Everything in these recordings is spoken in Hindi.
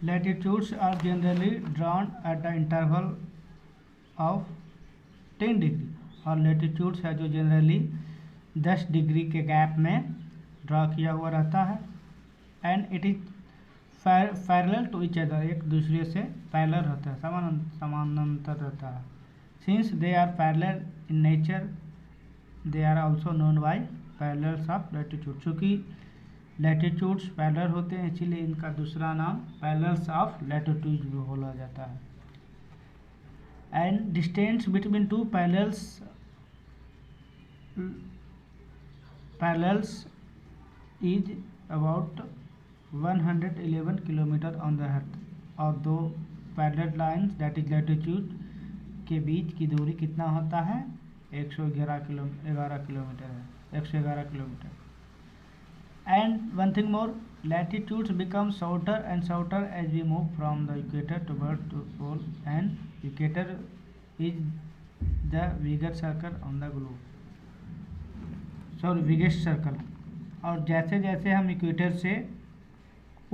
Latitudes are generally drawn at the interval of 10 degree, और लेटीट्यूड्स है जो जनरली 10 डिग्री के गैप में ड्रा किया हुआ रहता है। And it is parallel to each other, एक दूसरे से पैरेलल रहता है, समानांतर रहता है। Since they are parallel in nature they are also known by parallels of latitude. चूँकि लैटिट्यूड्स पैरेलल होते हैं इसीलिए इनका दूसरा नाम पैरेलल्स ऑफ लैटिट्यूड भी बोला जाता है। And distance between two parallels is about 111 kilometre on the earth, और दो parallel lines that is latitude के बीच की दूरी कितना होता है? 111 किलोमीटर है, 111 kilometre. And one thing more, latitudes become shorter and shorter as we move from the equator toward the pole, and equator is the bigger circle on the globe, sorry biggest circle. और जैसे जैसे हम इक्वेटर से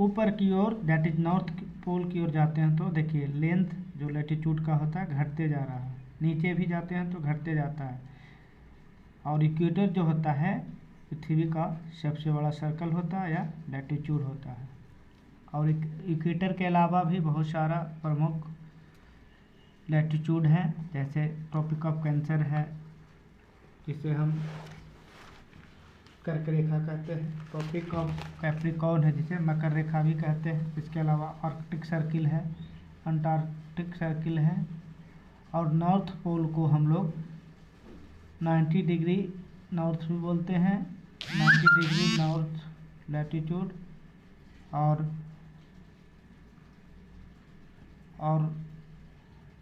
ऊपर की ओर दैट इज नॉर्थ पोल की ओर जाते हैं तो देखिए लेंथ जो लैटिट्यूड का होता है घटते जा रहा है, नीचे भी जाते हैं तो घटते जाता है। और इक्वेटर जो होता है पृथ्वी का सबसे बड़ा सर्कल होता है या लैटिट्यूड होता है। और इक्वेटर के अलावा भी बहुत सारा प्रमुख लैटिट्यूड हैं, जैसे ट्रॉपिक ऑफ कैंसर है जिसे हम कर्क रेखा कहते हैं, ट्रॉपिक ऑफ कैप्रिकॉर्न है जिसे मकर रेखा भी कहते हैं। इसके अलावा आर्कटिक सर्किल है, अंटार्कटिक सर्किल है, और नॉर्थ पोल को हम लोग 90 डिग्री नॉर्थ भी बोलते हैं, 90 डिग्री नॉर्थ लैटिट्यूड, और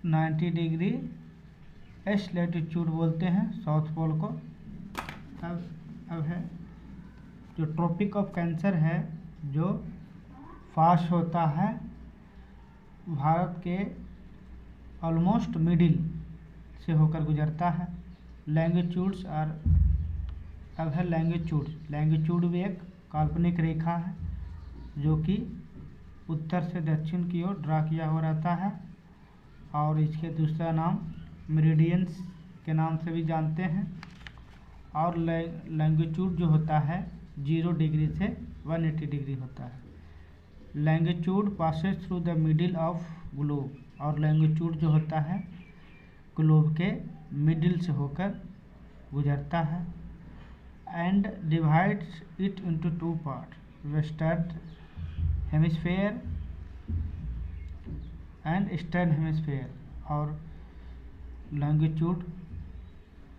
90 डिग्री ईस्ट लैटिट्यूड बोलते हैं साउथ पोल को। अब है जो ट्रॉपिक ऑफ कैंसर है जो फास्ट होता है भारत के ऑलमोस्ट मिडिल से होकर गुजरता है। लैंगिट्यूड्स आर, अब है लैंगिट्यूड भी एक काल्पनिक रेखा है जो कि उत्तर से दक्षिण की ओर ड्रा किया हुआ रहता है, और इसके दूसरा नाम मेरिडियंस के नाम से भी जानते हैं। और लैंगिट्यूड जो होता है 0 डिग्री से 180 डिग्री होता है। Longitude passes through the middle of globe, और लैंगिट्यूड जो होता है ग्लोब के मिडिल से होकर गुजरता है। And divides it into 2 part, western hemisphere and eastern hemisphere. और लैंगिट्यूड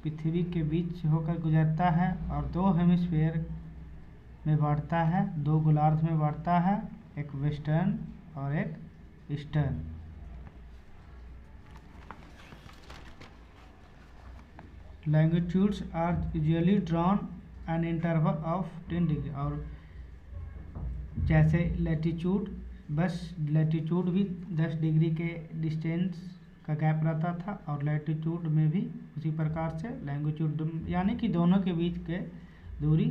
पृथ्वी के बीच से होकर गुजरता है और 2 हेमिस्फेयर में बांटता है, 2 गोलार्ध में बांटता है, एक वेस्टर्न और एक eastern. Longitudes are usually drawn an interval of 10 degree, और जैसे लैटिट्यूड, बस लैटिट्यूड भी 10 डिग्री के डिस्टेंस का गैप रहता था, और लैटिट्यूड में भी उसी प्रकार से लैंगिट्यूड, यानी कि दोनों के बीच के दूरी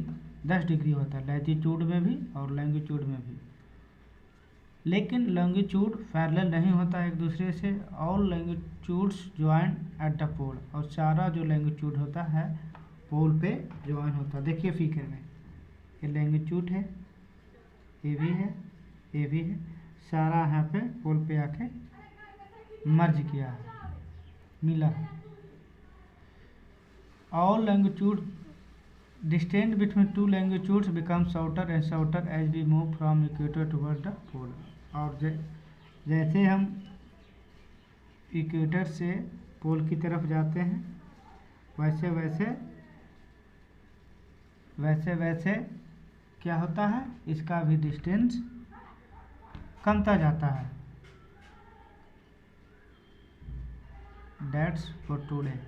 10 डिग्री होता है, लैटिट्यूड में भी और लैंगिट्यूड में भी। लेकिन लैंगिट्यूड पैरेलल नहीं होता एक दूसरे से, और लैंगिट्यूड्स ज्वाइन एट द पोल, और सारा जो लैंगिट्यूड होता है पोल पे ज्वाइन होता है। देखिए फिगर में ये लैंगिट्यूड है, ये भी है, ये भी है, सारा यहाँ पे पोल पे आके मर्ज किया है, मिला है। All longitude distance between 2 longitudes become shorter and shorter as we move from equator toward the pole. और जैसे हम इक्वेटर से पोल की तरफ जाते हैं वैसे वैसे क्या होता है, इसका भी डिस्टेंस कमता जाता है। That's for today.